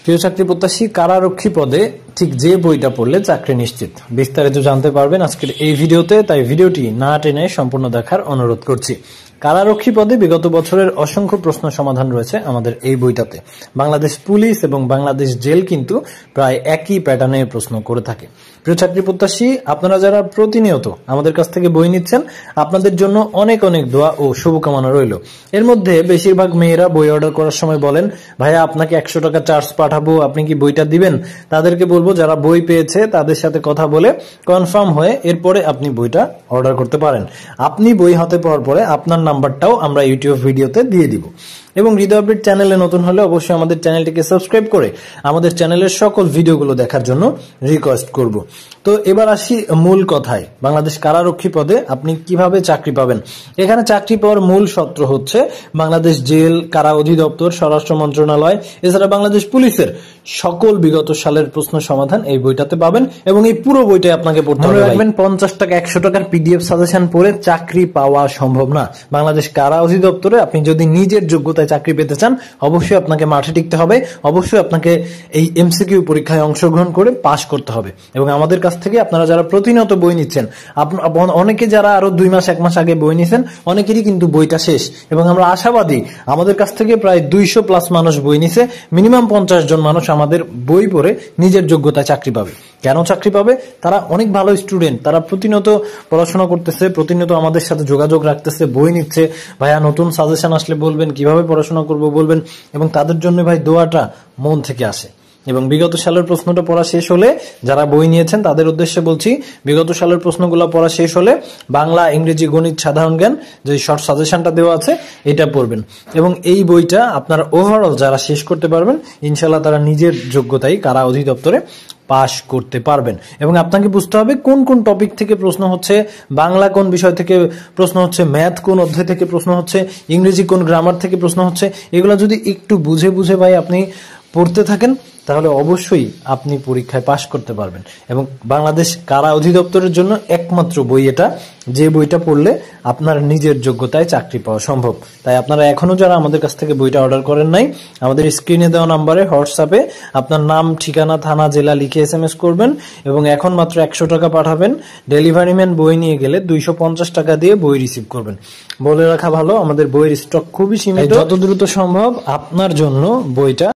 প্রিয় চাকরি প্রত্যাশী, কারারক্ষী পদে ঠিক যে বইটা পড়লে চাকরি নিশ্চিত, বিস্তারিত জানতে পারবেন আজকের এই ভিডিওতে। তাই ভিডিওটি না টেনে সম্পূর্ণ দেখার অনুরোধ করছি। কারারক্ষী পদে বিগত বছরের অসংখ্য প্রশ্ন সমাধান রয়েছে আমাদের এই বইটাতে। বাংলাদেশ পুলিশ এবং বাংলাদেশ জেল কিন্তু প্রায় একই প্যাটার্নে প্রশ্ন করে থাকে। প্রিয় চাকরি প্রত্যাশী, আপনারা যারা প্রতিনিয়ত আমাদের কাছ থেকে বই নিচ্ছেন, আপনাদের জন্য অনেক অনেক দোয়া ও শুভকামনা রইল। এর মধ্যে বেশিরভাগ মেয়েরা বই অর্ডার করার সময় বলেন, ভাইয়া আপনাকে 100 টাকা চার্জ পাঠাবো, আপনি কি বইটা দিবেন? তাদেরকে বলবো, যারা বই পেয়েছে তাদের সাথে কথা বলে কনফার্ম হয়ে এরপরে আপনি বইটা অর্ডার করতে পারেন। আপনি বই হাতে পাওয়ার পরে আপনার নাম্বারটাও আমরা ইউটিউব ভিডিওতে দিয়ে দিব। এবং হৃদয় আপডেট চ্যানেলে নতুন হলে অবশ্যই আমাদের চ্যানেলটিকে সাবস্ক্রাইব করে আমাদের চ্যানেলের সকল ভিডিওগুলো দেখার জন্য রিকোয়েস্ট করব। তো এবার আসি মূল কথায়। বাংলাদেশ কারারক্ষী পদে আপনি কিভাবে চাকরি পাবেন? এখানে চাকরি পাওয়ার মূল সূত্র হচ্ছে বাংলাদেশ জেল, কারা অধিদপ্তর, স্বরাষ্ট্র মন্ত্রণালয়, এছাড়া বাংলাদেশ পুলিশের সকল বিগত সালের প্রশ্ন সমাধান এই বইটাতে পাবেন। এবং এই পুরো বইটাই আপনাকে পড়তে হবে। 50 টাকা 100 টাকার পিডিএফ সাজেশন পড়ে চাকরি পাওয়া সম্ভব না। বাংলাদেশ কারা অধিদপ্তরে আপনি যদি নিজের যোগ্যতায় চাকরি পেতে চান, অবশ্যই আপনাকে মাঠে টিকতে হবে, অবশ্যই আপনাকে এই এমসিকিউ পরীক্ষায় অংশগ্রহণ করে পাশ করতে হবে। এবং আমাদের কাছ থেকে আপনারা যারা প্রতিনিয়ত বই নিচ্ছেন, অনেকে যারা আরো 2 মাস 1 মাস আগে বই নিছেন, অনেকেরই কিন্তু বইটা শেষ। এবং আমরা আশাবাদী, আমাদের কাছ থেকে প্রায় 200+ মানুষ বই নিছে। মিনিমাম 50 জন মানুষ আমাদের বই পড়ে নিজের যোগ্যতায় চাকরি পাবে। কেন চাকরি পাবে? তারা অনেক ভালো স্টুডেন্ট, তারা প্রতিনিয়ত পড়াশোনা করতেছে, প্রতিনিয়ত আমাদের সাথে যোগাযোগ রাখতেছে, বই নিচ্ছে। ভাইয়া নতুন সাজেশন আসলে বলবেন, কিভাবে পড়াশোনা করব বলবেন। এবং তাদের জন্য ভাই দোয়াটা মন থেকে আসে। এবং বিগত সালের প্রশ্নটা পড়া শেষ হলে, যারা বই নিয়েছেন তাদের উদ্দেশ্যে বলছি, বিগত সালের প্রশ্নগুলো পড়া শেষ হলে বাংলা, ইংরেজি, গণিত, সাধারণ জ্ঞান যে শর্ট সাজেশনটা দেওয়া আছে এটা পড়বেন। এবং এই বইটা আপনারা ওভারঅল যারা শেষ করতে পারবেন, ইনশাল্লাহ তারা নিজের যোগ্যতায় কারা অধিদপ্তরে পাশ করতে পারবেন। এবং আপনাকে বুঝতে হবে কোন কোন টপিক থেকে প্রশ্ন হচ্ছে, বাংলা কোন বিষয় থেকে প্রশ্ন হচ্ছে, ম্যাথ কোন অধ্যায় থেকে প্রশ্ন হচ্ছে, ইংরেজি কোন গ্রামার থেকে প্রশ্ন হচ্ছে। এগুলো যদি একটু বুঝে বুঝে ভাই আপনি পড়তে থাকেন, তাহলে অবশ্যই আপনি পরীক্ষায় পাশ করতে পারবেন। এবং বাংলাদেশ কারা অধিদপ্তরের জন্য একমাত্র বই এটা, যে বইটা পড়লে আপনার নিজের যোগ্যতায় চাকরি পাওয়া সম্ভব। তাই আপনারা এখনো যারা আমাদের কাছ থেকে বইটা অর্ডার করেন নাই, আমাদের স্ক্রিনে দেওয়া নাম্বারে হোয়াটসঅ্যাপে আপনার নাম, ঠিকানা, থানা, জেলা লিখে SMS করবেন। এবং এখন মাত্র 100 টাকা পাঠাবেন। ডেলিভারি ম্যান বই নিয়ে গেলে 250 টাকা দিয়ে বই রিসিভ করবেন। বলে রাখা ভালো, আমাদের বইয়ের স্টক খুবই সীমিত। যত দ্রুত সম্ভব আপনার জন্য বইটা